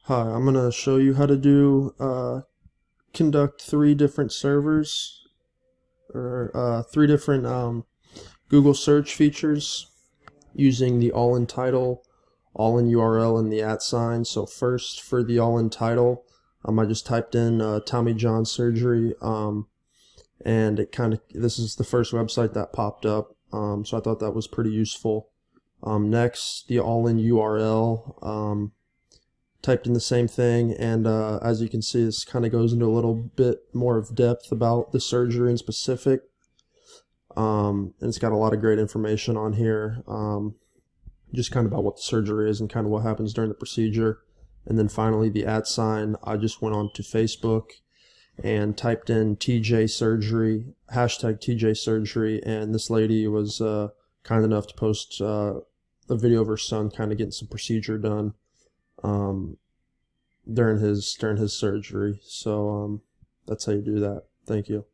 Hi, I'm going to show you how to conduct three different servers or three different Google search features using the all-in title, all-in URL, and the @sign. So first, for the all-in title, I just typed in Tommy John surgery, and this is the first website that popped up. So I thought that was pretty useful. Next, the all-in URL. Typed in the same thing, and as you can see, this kind of goes into a little bit more of depth about the surgery in specific, and it's got a lot of great information on here, just kind of about what the surgery is and kind of what happens during the procedure. And then finally, the @sign. I just went on to Facebook and typed in TJ surgery, hashtag TJ surgery, and this lady was kind enough to post a video of her son kind of getting some procedure done during his surgery. So that's how you do that. Thank you.